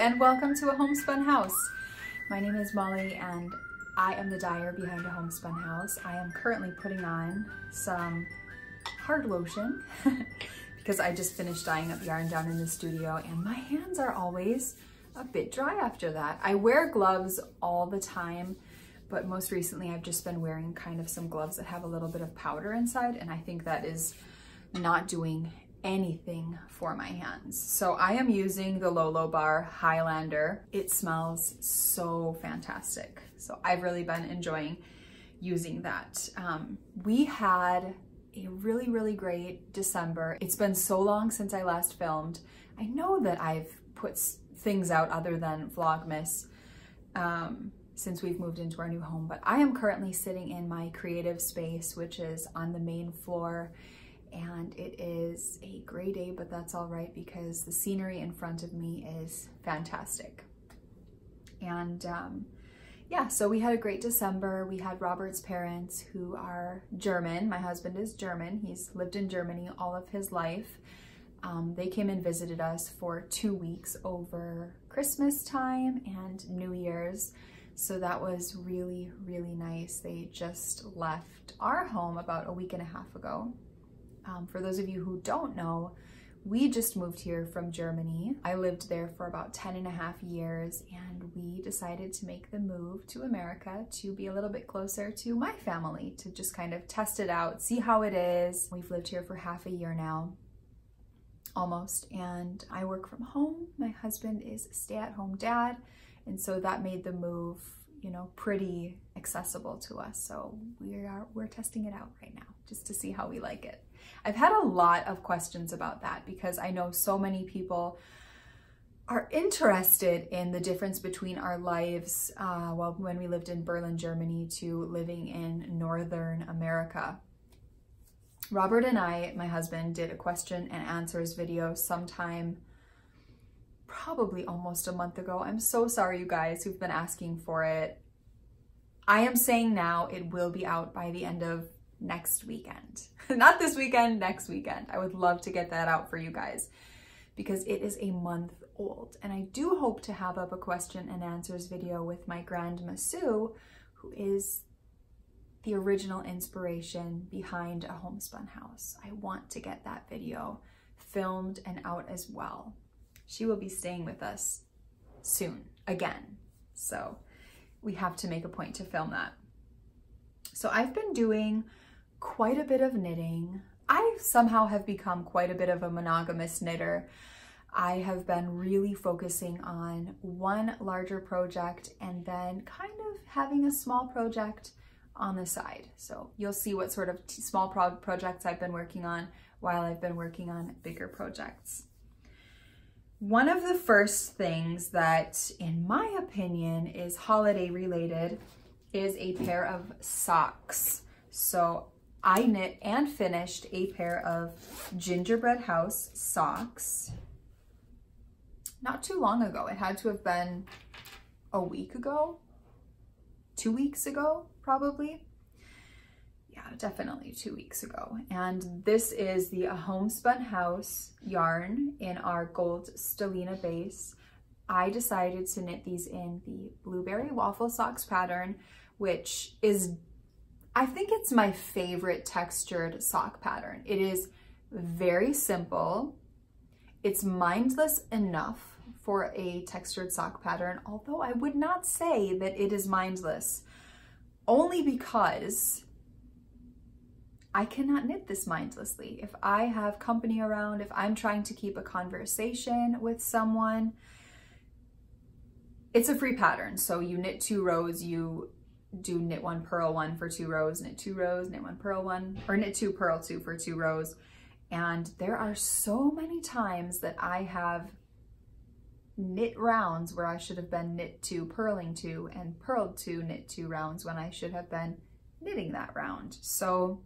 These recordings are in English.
and welcome to a homespun house. My name is Molly and I am the dyer behind a homespun house. I am currently putting on some hard lotion because I just finished dyeing up yarn down in the studio and my hands are always a bit dry after that. I wear gloves all the time, but most recently I've just been wearing kind of some gloves that have a little bit of powder inside, and I think that is not doing anything for my hands. So I am using the Lolo Bar Highlander. It smells so fantastic. So I've really been enjoying using that. We had a really great December. It's been so long since I last filmed. I know that I've put things out other than Vlogmas since we've moved into our new home, but I am currently sitting in my creative space, which is on the main floor. And it is a gray day, but that's all right because the scenery in front of me is fantastic. And yeah, so we had a great December. We had Robert's parents, who are German. My husband is German. He's lived in Germany all of his life. They came and visited us for 2 weeks over Christmas time and New Year's. So that was really nice. They just left our home about a week and a half ago. For those of you who don't know, we just moved here from Germany. I lived there for about 10.5 years and we decided to make the move to America to be a little bit closer to my family, to just kind of test it out, see how it is. We've lived here for half a year now, almost, and I work from home. My husband is a stay-at-home dad, and so that made the move, you know, pretty accessible to us. So we're testing it out right now just to see how we like it. I've had a lot of questions about that because I know so many people are interested in the difference between our lives when we lived in Berlin, Germany, to living in Northern America. Robert and I, my husband, did a question and answers video sometime probably almost a month ago. I'm so sorry, you guys who've been asking for it. I am saying now it will be out by the end of next weekend. Not this weekend, next weekend. I would love to get that out for you guys because it is a month old. And I do hope to have up a question and answers video with my grandma Sue, who is the original inspiration behind a homespun house. I want to get that video filmed and out as well. She will be staying with us soon again. So we have to make a point to film that. So I've been doing quite a bit of knitting. I somehow have become quite a bit of a monogamous knitter. I have been really focusing on one larger project and then kind of having a small project on the side. So you'll see what sort of small projects I've been working on while I've been working on bigger projects. One of the first things that, in my opinion, is holiday related is a pair of socks. So I knit and finished a pair of gingerbread house socks not too long ago. It had to have been a week ago, 2 weeks ago, probably. Yeah, definitely 2 weeks ago. And this is the Homespun House yarn in our gold Stellina base. I decided to knit these in the blueberry waffle socks pattern, which is, I think it's my favorite textured sock pattern. It is very simple. It's mindless enough for a textured sock pattern, although I would not say that it is mindless, only because I cannot knit this mindlessly. If I have company around, if I'm trying to keep a conversation with someone, it's a free pattern. So you knit 2 rows, you do knit 1, purl 1 for 2 rows, knit 2 rows, knit 1, purl 1, or knit 2, purl 2 for 2 rows. And there are so many times that I have knit rounds where I should have been knit 2, purling 2, and purled 2, knit 2 rounds when I should have been knitting that round. So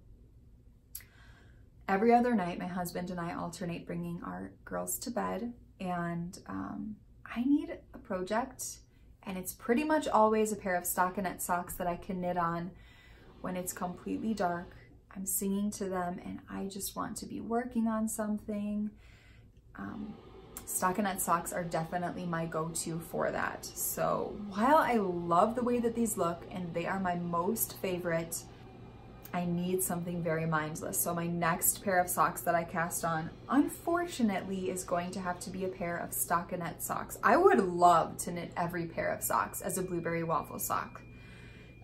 every other night, my husband and I alternate bringing our girls to bed, and I need a project. And it's pretty much always a pair of stockinette socks that I can knit on when it's completely dark. I'm singing to them and I just want to be working on something. stockinette socks are definitely my go-to for that. So while I love the way that these look and they are my most favorite, I need something very mindless. So my next pair of socks that I cast on, unfortunately, is going to have to be a pair of stockinette socks. I would love to knit every pair of socks as a blueberry waffle sock.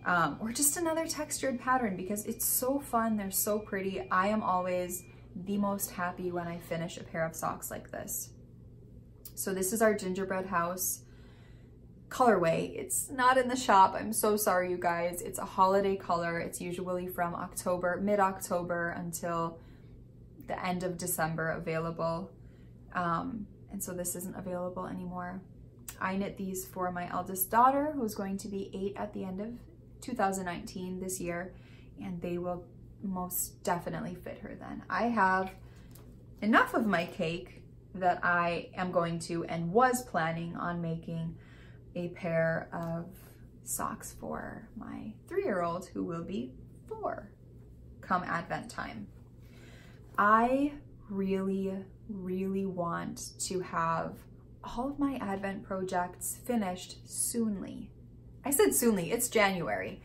Or just another textured pattern, because it's so fun, they're so pretty. I am always the most happy when I finish a pair of socks like this. So this is our gingerbread house colorway. It's not in the shop, I'm so sorry you guys. It's a holiday color. It's usually from mid-October until the end of December available. And so this isn't available anymore. I knit these for my eldest daughter, who's going to be 8 at the end of 2019 this year, and they will most definitely fit her then. I have enough of my cake that I am going to and was planning on making a pair of socks for my 3-year-old, who will be 4 come Advent time. I really, really want to have all of my Advent projects finished soonly. I said soonly, it's January.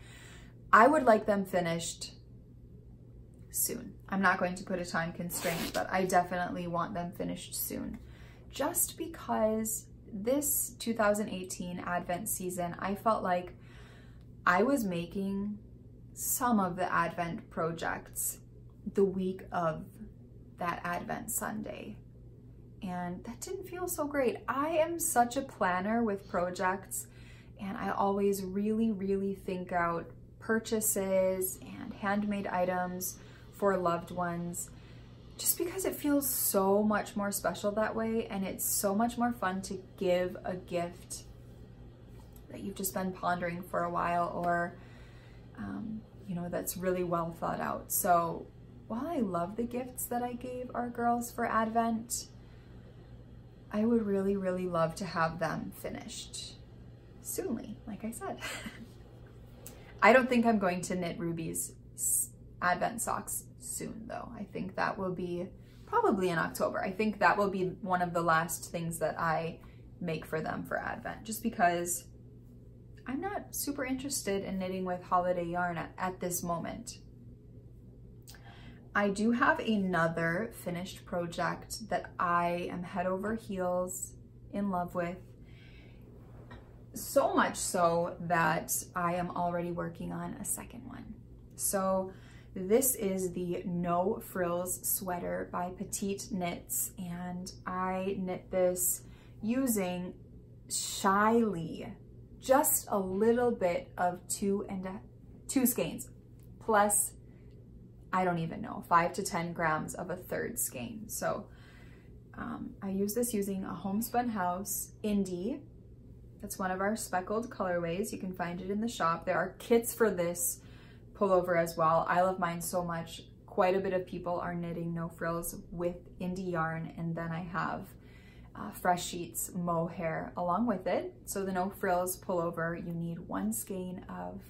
I would like them finished soon. I'm not going to put a time constraint, but I definitely want them finished soon. Just because this 2018 Advent season, I felt like I was making some of the Advent projects the week of that Advent Sunday, and that didn't feel so great. I am such a planner with projects, and I always really, really think out purchases and handmade items for loved ones, just because it feels so much more special that way, and it's so much more fun to give a gift that you've just been pondering for a while, or you know, that's really well thought out. So while I love the gifts that I gave our girls for Advent, I would really, really love to have them finished soonly, like I said. I don't think I'm going to knit Ruby's Advent socks soon though. I think that will be probably in October. I think that will be one of the last things that I make for them for Advent, just because I'm not super interested in knitting with holiday yarn at this moment. I do have another finished project that I am head over heels in love with, so much so that I am already working on a second one. So this is the No Frills sweater by Petite Knits, and I knit this using shyly just a little bit of two skeins plus, I don't even know, 5 to 10 grams of a third skein. So I use this using a Homespun House Indie. That's one of our speckled colorways. You can find it in the shop. There are kits for this pullover as well. I love mine so much. Quite a bit of people are knitting No Frills with Indie yarn, and then I have Fresh Sheets mohair along with it. So the No Frills pullover, you need 1 skein of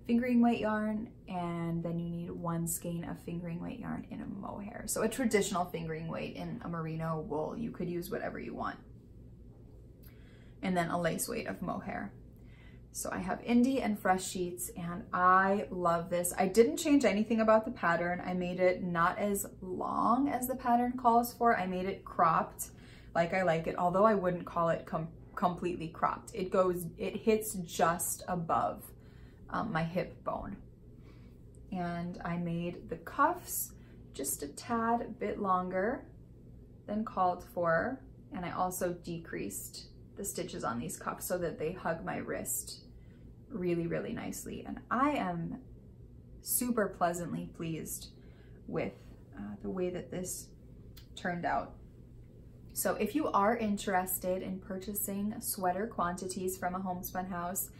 fingering weight yarn, and then you need 1 skein of fingering weight yarn in a mohair. So a traditional fingering weight in a merino wool. You could use whatever you want. And then a lace weight of mohair. So I have Indie and Fresh Sheets, and I love this. I didn't change anything about the pattern. I made it not as long as the pattern calls for. I made it cropped like I like it, although I wouldn't call it completely cropped. It hits just above my hip bone. And I made the cuffs just a tad bit longer than called for, and I also decreased the stitches on these cuffs so that they hug my wrist really, really nicely. And I am super pleasantly pleased with the way that this turned out. So if you are interested in purchasing sweater quantities from a Homespun House,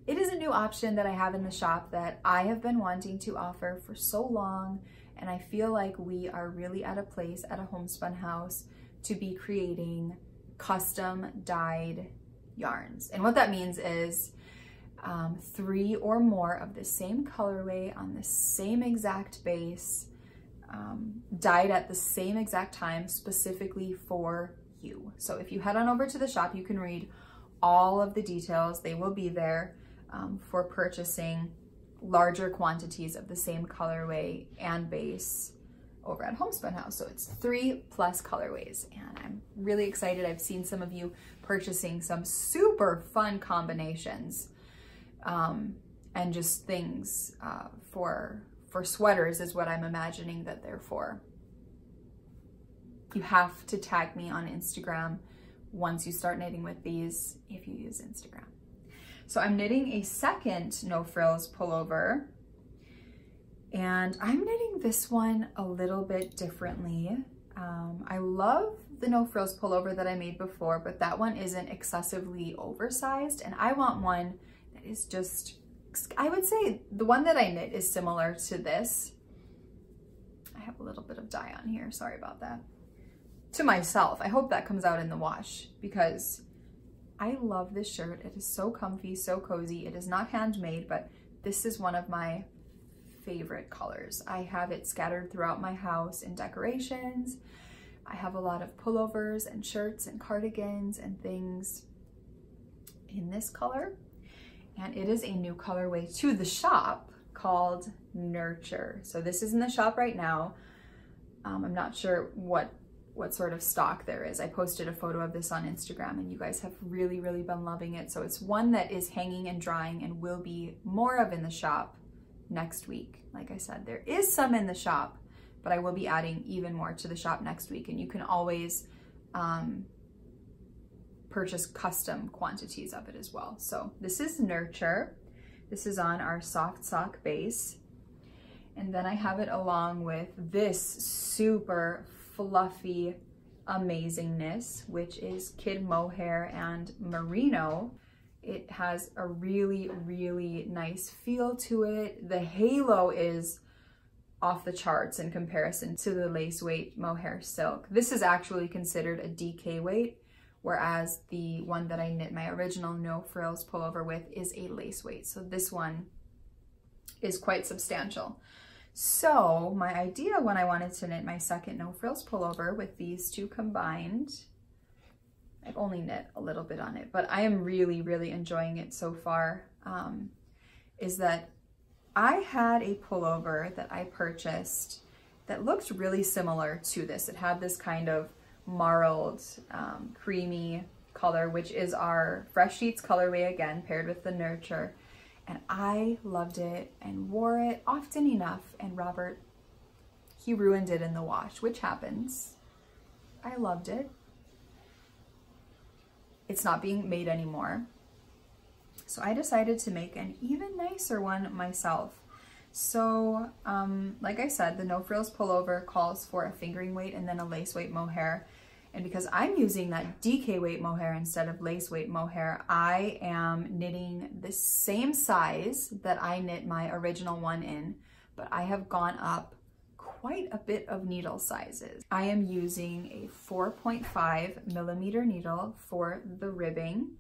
it is a new option that I have in the shop that I have been wanting to offer for so long, and I feel like we are really at a place at a Homespun House to be creating custom dyed yarns. And what that means is 3 or more of the same colorway on the same exact base, dyed at the same exact time, specifically for you. So if you head on over to the shop, you can read all of the details. They will be there for purchasing larger quantities of the same colorway and base over at Homespun House. So it's 3+ colorways, and I'm really excited. I've seen some of you purchasing some super fun combinations and just things for sweaters is what I'm imagining that they're for. You have to tag me on Instagram once you start knitting with these, if you use Instagram. So I'm knitting a second no frills pullover, and I'm knitting this one a little bit differently. I love the no frills pullover that I made before, but that one isn't excessively oversized, and I want one that is just, I would say the one that I knit is similar to this. I have a little bit of dye on here, sorry about that. To myself, I hope that comes out in the wash because I love this shirt. It is so comfy, so cozy. It is not handmade, but this is one of my favorite colors. I have it scattered throughout my house in decorations. I have a lot of pullovers and shirts and cardigans and things in this color. And it is a new colorway to the shop called Nurture. So this is in the shop right now. I'm not sure what sort of stock there is. I posted a photo of this on Instagram and you guys have really been loving it. So it's one that is hanging and drying and will be more of in the shop next week. Like I said, there is some in the shop, but I will be adding even more to the shop next week, and you can always purchase custom quantities of it as well. So this is Nurture. This is on our soft sock base. And then I have it along with this super fluffy amazingness, which is kid mohair and merino. It has a really nice feel to it. The halo is off the charts in comparison to the lace weight mohair silk. This is actually considered a DK weight, whereas the one that I knit my original no frills pullover with is a lace weight. So this one is quite substantial. So my idea when I wanted to knit my second no frills pullover with these two combined, I've only knit a little bit on it, but I am really enjoying it so far, is that I had a pullover that I purchased that looked really similar to this. It had this kind of marled, creamy color, which is our Fresh Sheets colorway again, paired with the Nurture. And I loved it and wore it often enough, and Robert, he ruined it in the wash, which happens. I loved it. It's not being made anymore. So I decided to make an even nicer one myself. So, like I said, the no frills pullover calls for a fingering weight and then a lace weight mohair. And because I'm using that DK weight mohair instead of lace weight mohair, I am knitting the same size that I knit my original one in, but I have gone up quite a bit of needle sizes. I am using a 4.5 millimeter needle for the ribbing,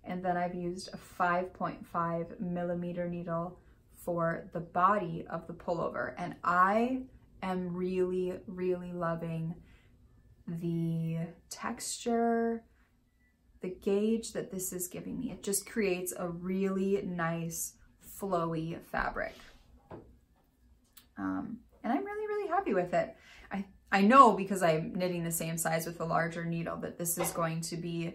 and then I've used a 5.5 millimeter needle for the body of the pullover. And I am really loving the texture, the gauge that this is giving me. It just creates a really nice flowy fabric. And I'm really happy with it. I know, because I'm knitting the same size with a larger needle, that this is going to be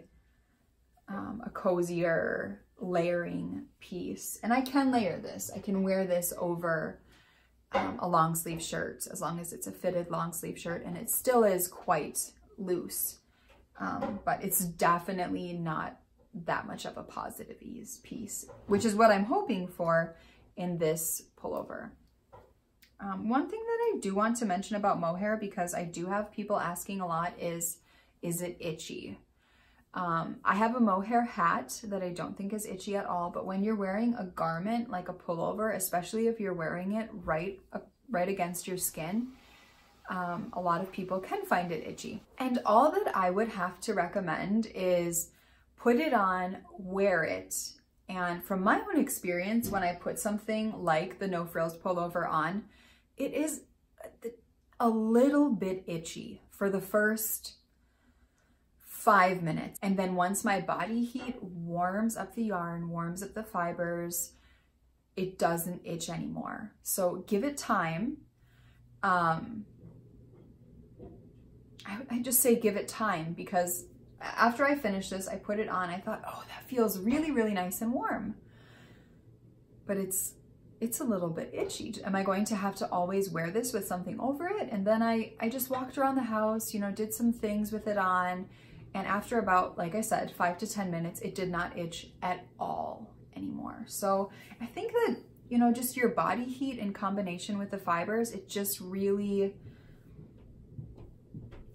a cozier layering piece. And I can layer this. I can wear this over a long sleeve shirt, as long as it's a fitted long sleeve shirt, and it still is quite loose, but it's definitely not that much of a positive ease piece, which is what I'm hoping for in this pullover. One thing that I do want to mention about mohair, because I do have people asking a lot, is it itchy? I have a mohair hat that I don't think is itchy at all, but when you're wearing a garment like a pullover, especially if you're wearing it right against your skin, a lot of people can find it itchy. And all that I would have to recommend is put it on, wear it. And from my own experience, when I put something like the no frills pullover on, it is a little bit itchy for the first 5 minutes. And then once my body heat warms up the yarn, warms up the fibers, it doesn't itch anymore. So give it time. I just say give it time, because after I finished this, I put it on, I thought, oh, that feels really, really nice and warm. But it's a little bit itchy. Am I going to have to always wear this with something over it? And then I just walked around the house, you know, did some things with it on. And after about, like I said, 5 to 10 minutes, it did not itch at all anymore. So I think that, you know, just your body heat in combination with the fibers, it just really,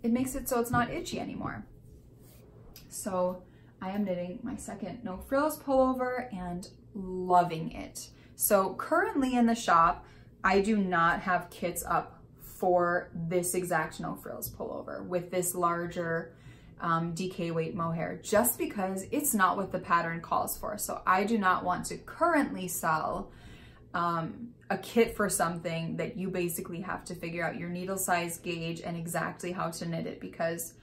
it makes it so it's not itchy anymore. So I am knitting my second no frills pullover and loving it. So currently in the shop, I do not have kits up for this exact no frills pullover with this larger DK weight mohair, just because it's not what the pattern calls for. So I do not want to currently sell a kit for something that you basically have to figure out your needle size, gauge, and exactly how to knit it, because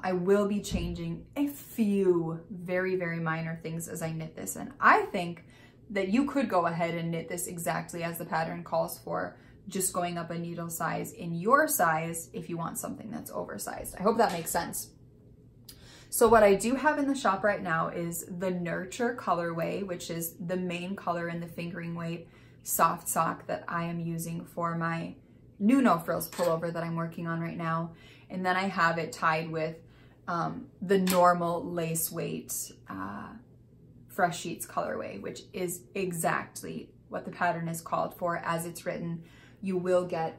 I will be changing a few very, very minor things as I knit this. And I think that you could go ahead and knit this exactly as the pattern calls for, just going up a needle size in your size if you want something that's oversized. I hope that makes sense. So what I do have in the shop right now is the Nurture colorway, which is the main color in the fingering weight soft sock that I am using for my new no frills pullover that I'm working on right now. And then I have it tied with the normal lace weight Fresh Sheets colorway, which is exactly what the pattern is called for as it's written. You will get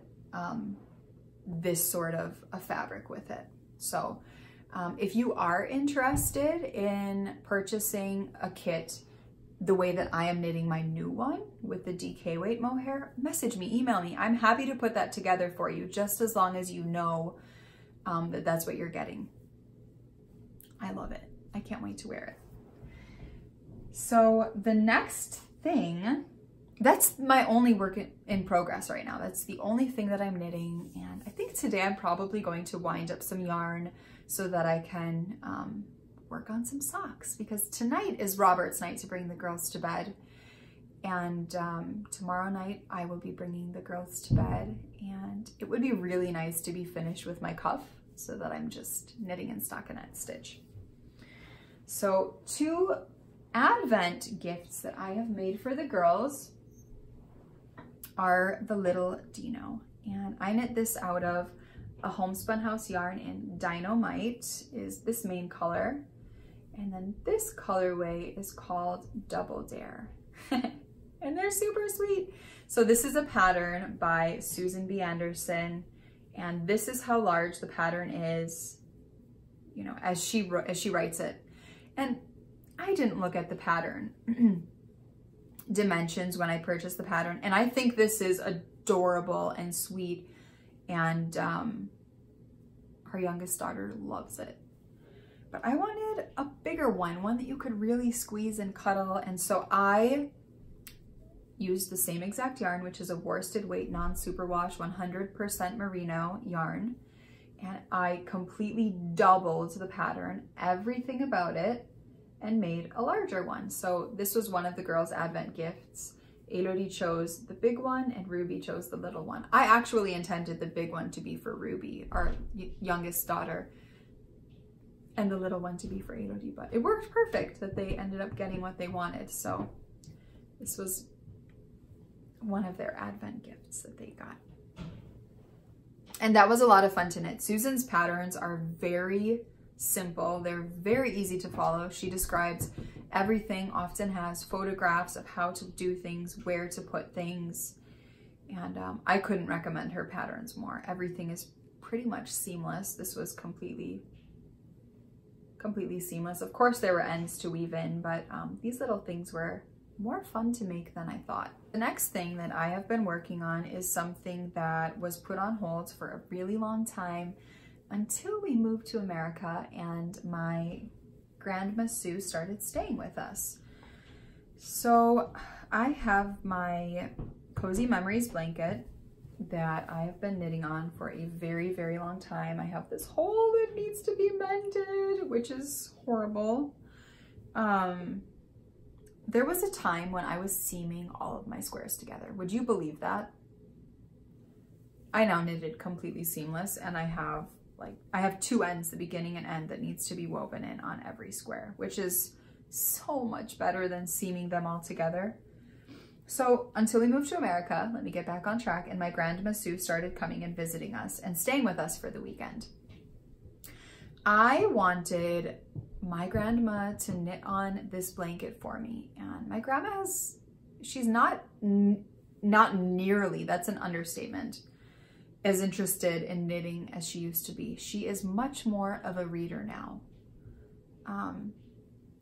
this sort of a fabric with it. So if you are interested in purchasing a kit the way that I am knitting my new one with the DK weight mohair, message me, email me. I'm happy to put that together for you, just as long as you know that that's what you're getting. I love it. I can't wait to wear it. So the next thing, that's my only work in progress right now. That's the only thing that I'm knitting. And I think today I'm probably going to wind up some yarn so that I can work on some socks, because tonight is Robert's night to bring the girls to bed. And tomorrow night I will be bringing the girls to bed, and it would be really nice to be finished with my cuff so that I'm just knitting in stockinette stitch. So 2 Advent gifts that I have made for the girls are the little Dino, and I knit this out of a Homespun House yarn in Dynamite is this main color, and then this colorway is called Double Dare. And they're super sweet. So this is a pattern by Susan B. Anderson, and this is how large the pattern is, you know, as she writes it. And I didn't look at the pattern dimensions when I purchased the pattern, and I think this is adorable and sweet, and our youngest daughter loves it. But I wanted a bigger one that you could really squeeze and cuddle, and so I used the same exact yarn, which is a worsted weight non-superwash 100% merino yarn, and I completely doubled the pattern, everything about it, and made a larger one. So this was one of the girls' Advent gifts. Elodie chose the big one and Ruby chose the little one. I actually intended the big one to be for Ruby, our youngest daughter, and the little one to be for Elodie, but it worked perfect that they ended up getting what they wanted. So this was one of their Advent gifts that they got. And that was a lot of fun to knit. Susan's patterns are very simple. They're very easy to follow. She describes everything, often has photographs of how to do things, where to put things. And I couldn't recommend her patterns more. Everything is pretty much seamless. This was completely seamless. Of course, there were ends to weave in, but these little things were more fun to make than I thought. The next thing that I have been working on is something that was put on hold for a really long time until we moved to America and my Grandma Sue started staying with us. So I have my Cozy Memories blanket that I have been knitting on for a very, very long time. I have this hole that needs to be mended, which is horrible. There was a time when I was seaming all of my squares together. Would you believe that? I now knitted completely seamless, and I have two ends, the beginning and end, that needs to be woven in on every square, which is so much better than seaming them all together. So until we moved to America, let me get back on track, and my grandma Sue started coming and visiting us and staying with us for the weekend. I wanted my grandma to knit on this blanket for me, and my grandma she's not nearly, that's an understatement, as interested in knitting as she used to be. She is much more of a reader now.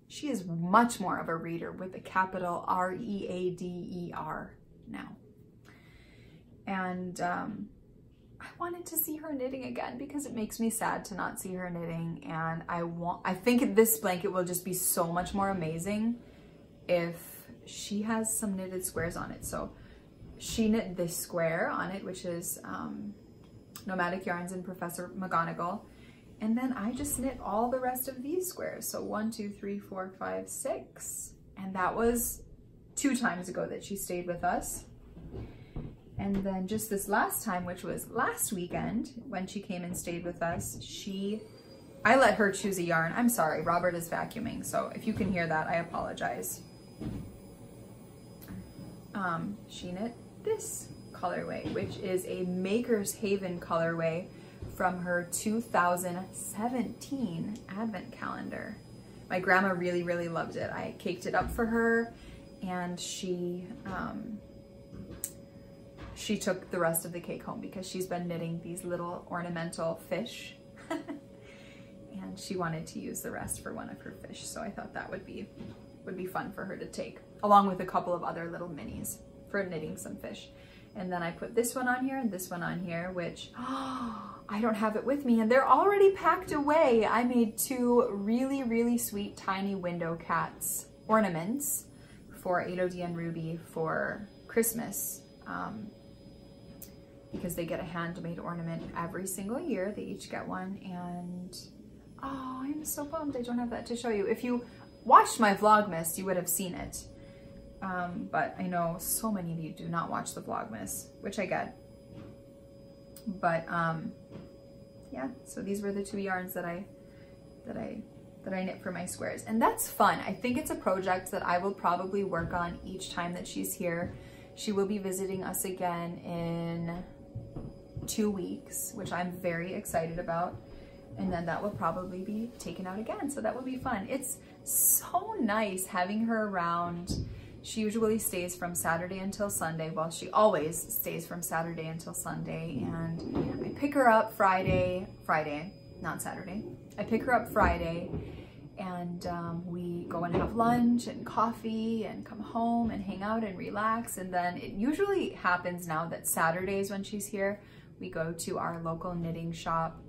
She is much more of a reader with a capital R-E-A-D-E-R now. And I wanted to see her knitting again because it makes me sad to not see her knitting. And I think this blanket will just be so much more amazing if she has some knitted squares on it. So she knit this square on it, which is Nomadic Yarns and Professor McGonagall. And then I just knit all the rest of these squares. So 1, 2, 3, 4, 5, 6. And that was 2 times ago that she stayed with us. And then just this last time, which was last weekend, when she came and stayed with us, I let her choose a yarn. I'm sorry, Robert is vacuuming. So if you can hear that, I apologize. She knit this colorway, which is a Maker's Haven colorway from her 2017 advent calendar. My grandma really, really loved it. I caked it up for her, and she took the rest of the cake home because she's been knitting these little ornamental fish and she wanted to use the rest for one of her fish. So I thought that would be fun for her to take, along with a couple of other little minis for knitting some fish. And then I put this one on here and this one on here, which, I don't have it with me and they're already packed away. I made 2 really, really sweet tiny window cats ornaments for Elodie and Ruby for Christmas, because they get a handmade ornament every single year. They each get one, and oh, I'm so bummed I don't have that to show you. If you watched my Vlogmas, you would have seen it. But I know so many of you do not watch the Vlogmas, which I get. But yeah, so these were the 2 yarns that I knit for my squares, and that's fun. I think it's a project that I will probably work on each time that she's here. She will be visiting us again in 2 weeks, which I'm very excited about. And then that will probably be taken out again. So that will be fun. It's so nice having her around. She usually stays from Saturday until Sunday. Well, she always stays from Saturday until Sunday. And I pick her up Friday, not Saturday. I pick her up Friday, and we go and have lunch and coffee and come home and hang out and relax. And then it usually happens now that Saturdays when she's here, we go to our local knitting shop,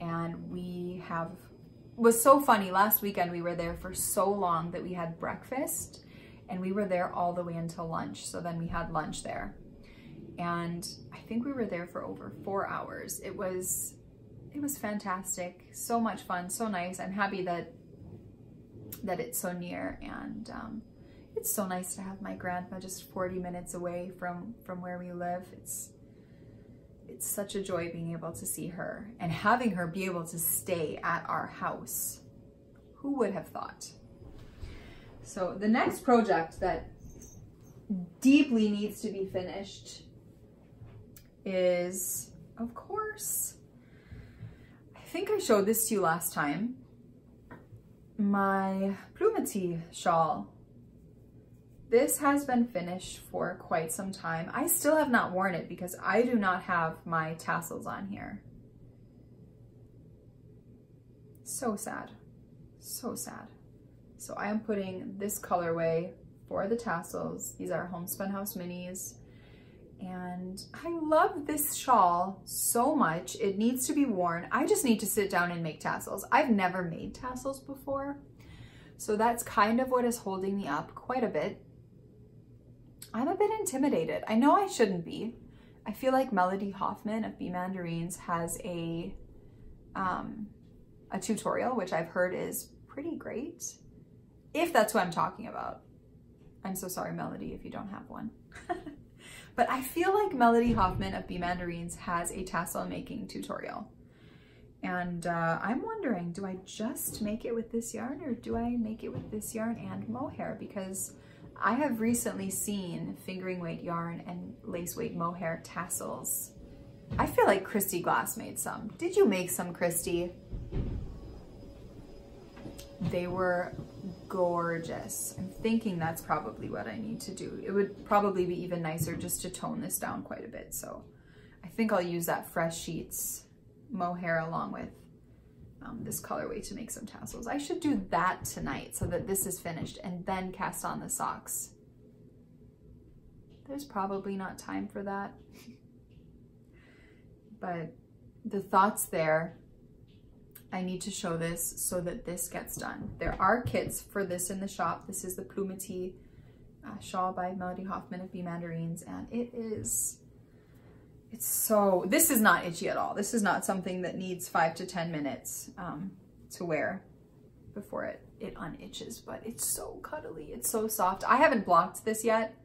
and it was so funny. Last weekend we were there for so long that we had breakfast and we were there all the way until lunch. So then we had lunch there, and I think we were there for over 4 hours. It was fantastic. So much fun, so nice. I'm happy that it's so near, and it's so nice to have my grandma just 40 minutes away from where we live. It's such a joy being able to see her and having her be able to stay at our house. Who would have thought? So the next project that deeply needs to be finished is, of course, I think I showed this to you last time, my Plumati shawl. This has been finished for quite some time. I still have not worn it because I do not have my tassels on here. So sad, so sad. So I am putting this colorway for the tassels. These are Homespun House minis. And I love this shawl so much. It needs to be worn. I just need to sit down and make tassels. I've never made tassels before, so that's kind of what is holding me up quite a bit. I'm a bit intimidated. I know I shouldn't be. I feel like Melody Hoffman of Bee Mandarins has a tutorial, which I've heard is pretty great. If that's what I'm talking about. I'm so sorry, Melody, if you don't have one. But I feel like Melody Hoffman of Bee Mandarins has a tassel making tutorial. And I'm wondering, do I just make it with this yarn, or do I make it with this yarn and mohair? Because I have recently seen fingering weight yarn and lace weight mohair tassels. I feel like Christy Glass made some. Did you make some, Christy? They were gorgeous. I'm thinking that's probably what I need to do. It would probably be even nicer just to tone this down quite a bit. So I think I'll use that Fresh Sheets mohair along with this colorway to make some tassels. I should do that tonight so that this is finished and then cast on the socks. There's probably not time for that. But the thoughts there. I need to show this so that this gets done. There are kits for this in the shop. This is the Plumety shawl by Melody Hoffman of Bee Mandarins, and it's so, this is not itchy at all. This is not something that needs 5 to 10 minutes to wear before it unitches, but it's so cuddly, it's so soft. I haven't blocked this yet,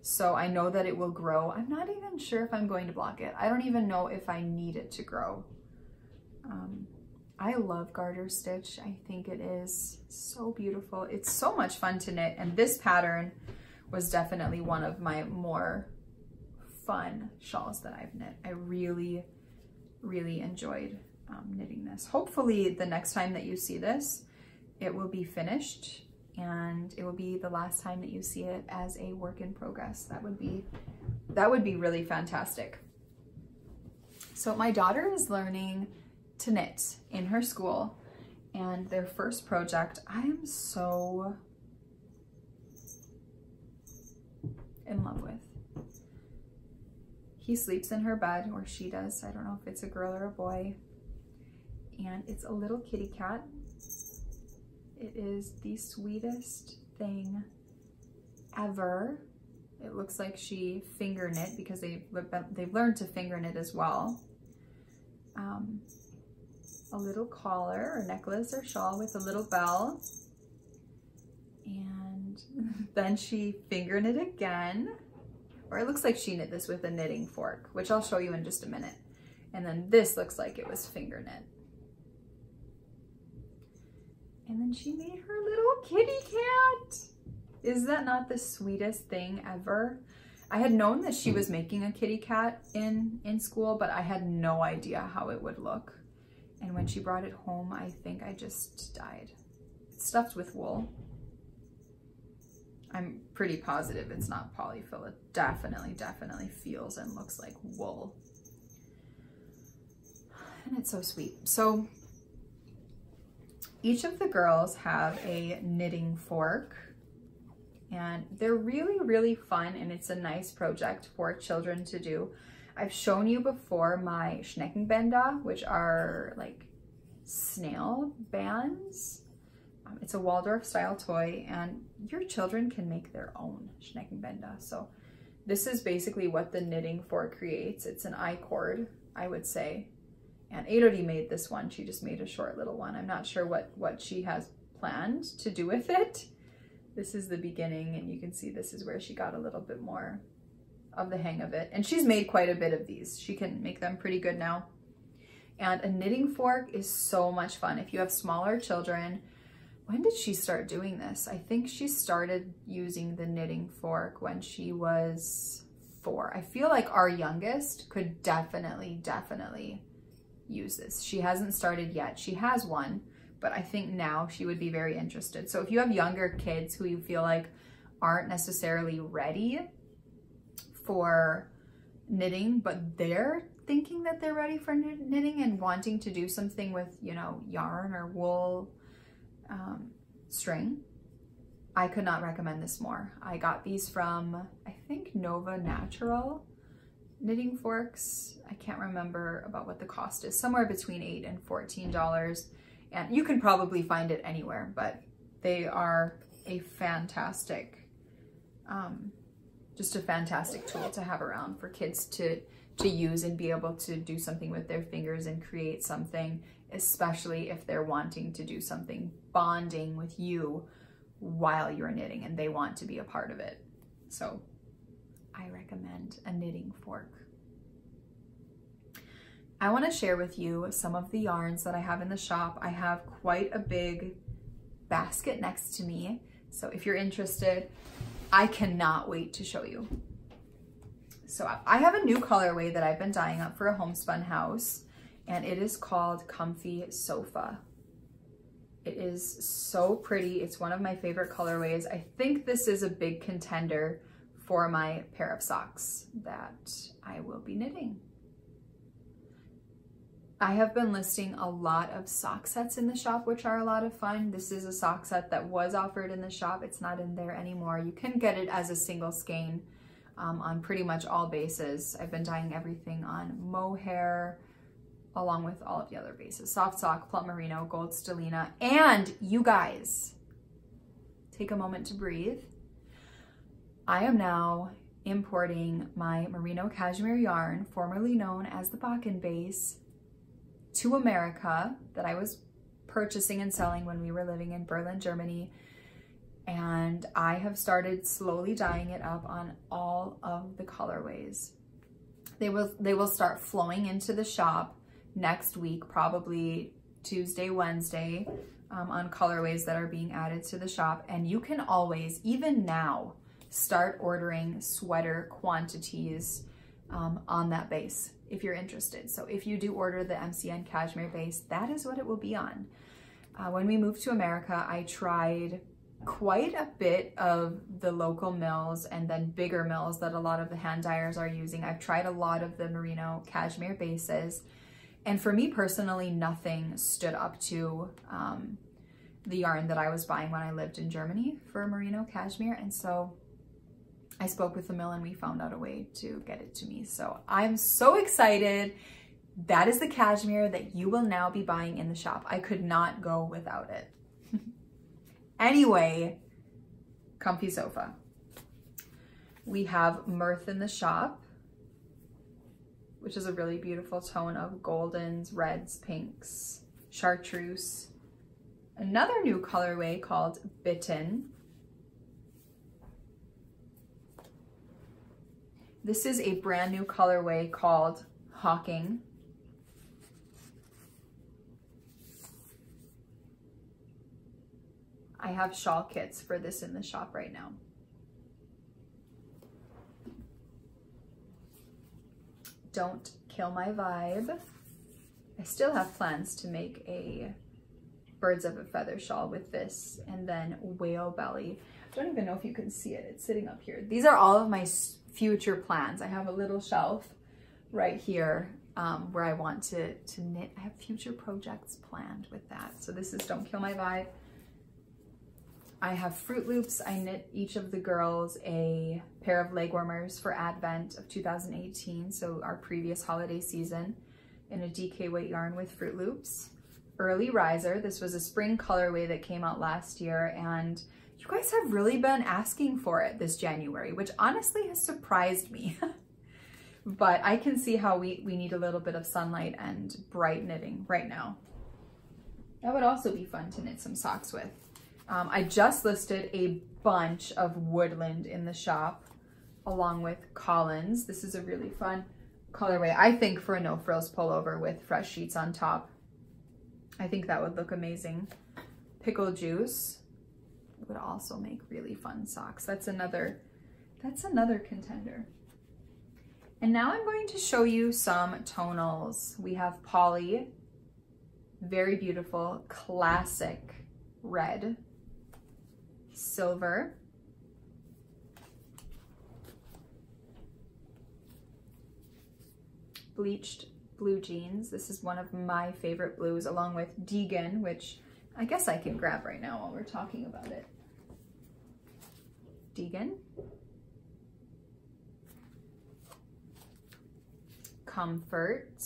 so I know that it will grow. I'm not even sure if I'm going to block it. I don't even know if I need it to grow. I love garter stitch. I think it is so beautiful. It's so much fun to knit, and this pattern was definitely one of my more fun shawls that I've knit. I really, really enjoyed knitting this. Hopefully the next time that you see this, it will be finished and it will be the last time that you see it as a work in progress. That would be really fantastic. So my daughter is learning to knit in her school, and their first project, I am so in love with. He sleeps in her bed, or she does. I don't know if it's a girl or a boy. And it's a little kitty cat. It is the sweetest thing ever. It looks like she finger knit because they've learned to finger knit as well. A little collar or necklace or shawl with a little bell. And then she finger knit again. Or it looks like she knit this with a knitting fork, which I'll show you in just a minute. And then this looks like it was finger knit. And then she made her little kitty cat. Is that not the sweetest thing ever? I had known that she was making a kitty cat in school, but I had no idea how it would look. And when she brought it home, I think I just died. It's stuffed with wool. I'm pretty positive it's not polyfill. It definitely feels and looks like wool. And it's so sweet. So each of the girls have a knitting fork, and they're really, really fun, and it's a nice project for children to do. I've shown you before my Schneckenbänder, which are like snail bands. It's a Waldorf style toy, and your children can make their own Schneckenbänder. So this is basically what the knitting fork creates. It's an I-cord, I would say. And Elodie made this one. She just made a short little one. I'm not sure what she has planned to do with it. This is the beginning, and you can see this is where she got a little bit more of the hang of it. And she's made quite a bit of these. She can make them pretty good now. And a knitting fork is so much fun. If you have smaller children, when did she start doing this? I think she started using the knitting fork when she was 4. I feel like our youngest could definitely use this. She hasn't started yet. She has one, but I think now she would be very interested. So if you have younger kids who you feel like aren't necessarily ready for knitting, but they're thinking that they're ready for knitting and wanting to do something with, you know, yarn or wool string, I could not recommend this more. I got these from, I think, Nova Natural knitting forks. I can't remember about what the cost is, somewhere between $8 and $14. And you can probably find it anywhere, but they are a fantastic, just a fantastic tool to have around for kids to to use and be able to do something with their fingers and create something, especially if they're wanting to do something bonding with you while you're knitting and they want to be a part of it. So I recommend a knitting fork. I want to share with you some of the yarns that I have in the shop. I have quite a big basket next to me, so if you're interested, I cannot wait to show you. So I have a new colorway that I've been dyeing up for a homespun house, and it is called Comfy Sofa. It is so pretty. It's one of my favorite colorways. I think this is a big contender for my pair of socks that I will be knitting. I have been listing a lot of sock sets in the shop, which are a lot of fun. This is a sock set that was offered in the shop. It's not in there anymore. You can get it as a single skein on pretty much all bases. I've been dyeing everything on mohair, along with all of the other bases. Soft sock, plum merino, gold stellina, and you guys, take a moment to breathe. I am now importing my merino cashmere yarn, formerly known as the Bakken base, to America, that I was purchasing and selling when we were living in Berlin, Germany. And I have started slowly dyeing it up on all of the colorways. They will start flowing into the shop next week, probably Tuesday, Wednesday, on colorways that are being added to the shop. And you can always, even now, start ordering sweater quantities on that base if you're interested. So if you do order the MCN cashmere base, that is what it will be on. When we moved to America, I tried quite a bit of the local mills and then bigger mills that a lot of the hand dyers are using. I've tried a lot of the merino cashmere bases, and for me personally, nothing stood up to the yarn that I was buying when I lived in Germany for merino cashmere. And so I spoke with the mill and we found out a way to get it to me. So I'm so excited. That is the cashmere that you will now be buying in the shop. I could not go without it. Anyway, Comfy Sofa. We have Mirth in the shop, which is a really beautiful tone of goldens, reds, pinks, chartreuse. Another new colorway called Bitten. This is a brand new colorway called Hawking. I have shawl kits for this in the shop right now. Don't Kill My Vibe. I still have plans to make a birds of a feather shawl with this, and then Whale Belly. I don't even know if you can see it. It's sitting up here. These are all of my future plans. I have a little shelf right here where I want to knit. I have future projects planned with that. So this is Don't Kill My Vibe. I have Fruit Loops. I knit each of the girls a pair of leg warmers for Advent of 2018, so our previous holiday season, in a DK weight yarn with Fruit Loops. Early Riser. This was a spring colorway that came out last year, and you guys have really been asking for it this January, which honestly has surprised me. But I can see how we need a little bit of sunlight and bright knitting right now. That would also be fun to knit some socks with. I just listed a bunch of woodland in the shop along with Collins. This is a really fun colorway, I think, for a no frills pullover with fresh sheets on top. I think that would look amazing. Pickle Juice would also make really fun socks. That's another contender. And now I'm going to show you some tonals. We have Polly, very beautiful, classic red, silver, bleached blue jeans. This is one of my favorite blues, along with Deegan, which I guess I can grab right now while we're talking about it. Deegan. Comfort.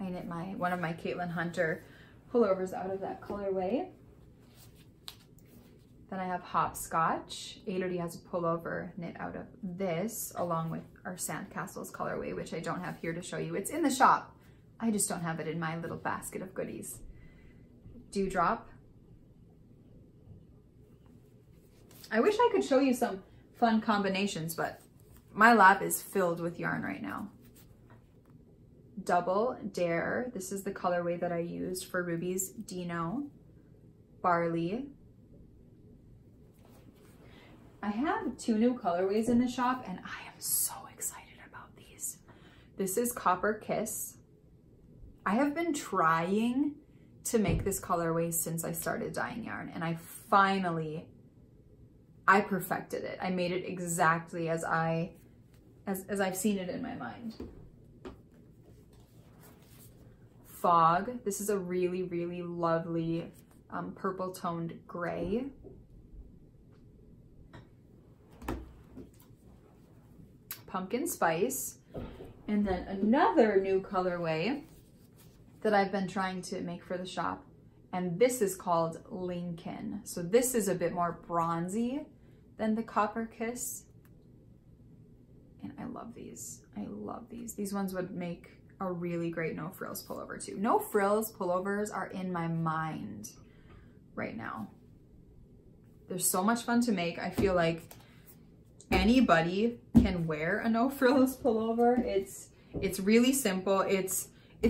I knit one of my Caitlin Hunter pullovers out of that colorway. Then I have Hopscotch. Elodie has a pullover knit out of this, along with our Sandcastles colorway, which I don't have here to show you. It's in the shop. I just don't have it in my little basket of goodies. Dewdrop. I wish I could show you some fun combinations, but my lap is filled with yarn right now. Double Dare. This is the colorway that I used for Ruby's Dino. Barley. I have 2 new colorways in the shop and I am so excited about these. This is Copper Kiss. I have been trying to make this colorway since I started dyeing yarn, and I perfected it. I made it exactly as I've seen it in my mind. Fog. This is a really, really lovely purple toned gray. Pumpkin Spice. And then another new colorway that I've been trying to make for the shop, and this is called Lincoln. So this is a bit more bronzy than the Copper Kiss. And I love these. I love these. These ones would make a really great no frills pullover too. No frills pullovers are in my mind right now. They're so much fun to make. I feel like anybody can wear a no frills pullover. It's really simple. It's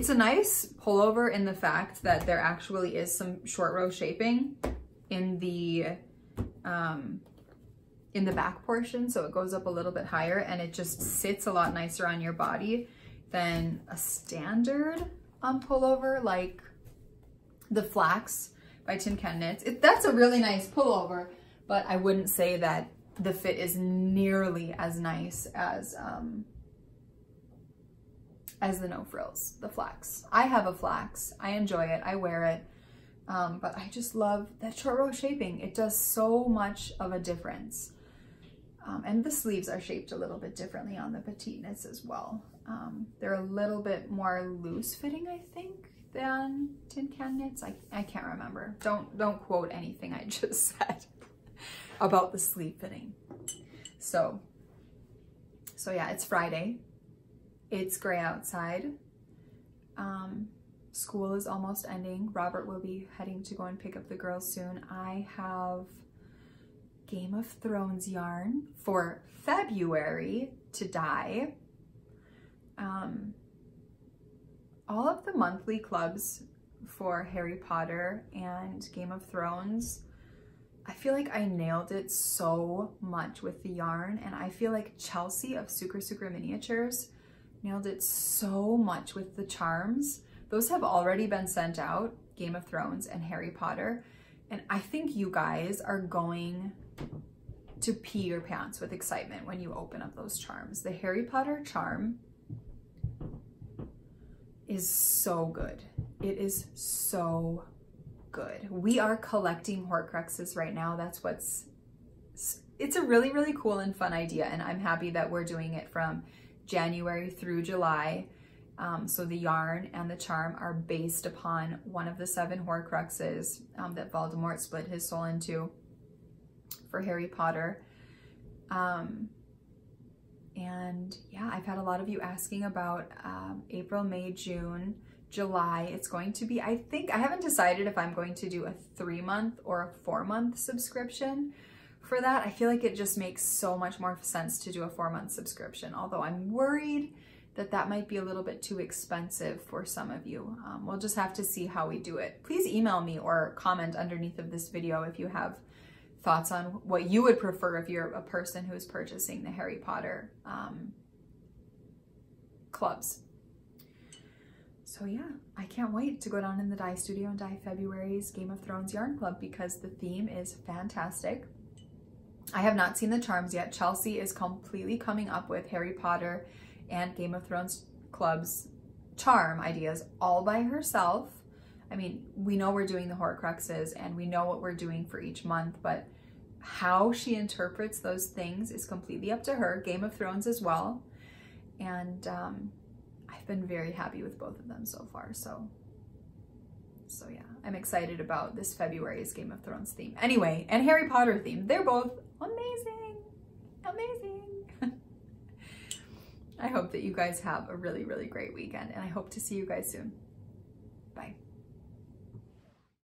a nice pullover in the fact that there actually is some short row shaping in the back portion, so it goes up a little bit higher and it just sits a lot nicer on your body than a standard pullover like the Flax by Tin Can Knits. That's a really nice pullover, but I wouldn't say that the fit is nearly as nice as the no frills, the Flax. I have a Flax. I enjoy it. I wear it. But I just love that short row shaping. It does so much of a difference. And the sleeves are shaped a little bit differently on the petite knits as well. They're a little bit more loose fitting, I think, than Tin Can Knits. I can't remember. Don't quote anything I just said about the sleeve fitting. So yeah, it's Friday. It's gray outside. School is almost ending. Robert will be heading to go and pick up the girls soon. I have Game of Thrones yarn for February to dye. All of the monthly clubs for Harry Potter and Game of Thrones, I feel like I nailed it so much with the yarn, and I feel like Chelsea of Sucre Miniatures nailed it so much with the charms. Those have already been sent out, Game of Thrones and Harry Potter, and I think you guys are going to pee your pants with excitement when you open up those charms. The Harry Potter charm is so good. It is so good. We are collecting Horcruxes right now. It's a really, really cool and fun idea, and I'm happy that we're doing it from January through July. So the yarn and the charm are based upon one of the 7 Horcruxes that Voldemort split his soul into for Harry Potter. And yeah, I've had a lot of you asking about April, May, June, July. It's going to be, I haven't decided if I'm going to do a 3-month or a 4-month subscription for that. I feel like it just makes so much more sense to do a 4-month subscription, although I'm worried that that might be a little bit too expensive for some of you. We'll just have to see how we do it. Please email me or comment underneath of this video if you have thoughts on what you would prefer if you're a person who's purchasing the Harry Potter clubs. So yeah, I can't wait to go down in the dye studio and dye February's Game of Thrones yarn club because the theme is fantastic. I have not seen the charms yet. Chelsea is completely coming up with Harry Potter and Game of Thrones clubs charm ideas all by herself. I mean, we know we're doing the Horcruxes and we know what we're doing for each month, but how she interprets those things is completely up to her. Game of Thrones as well. And I've been very happy with both of them so far. So So yeah, I'm excited about this February's Game of Thrones theme. Anyway, and Harry Potter theme. They're both amazing, amazing. I hope that you guys have a really, really great weekend, and I hope to see you guys soon.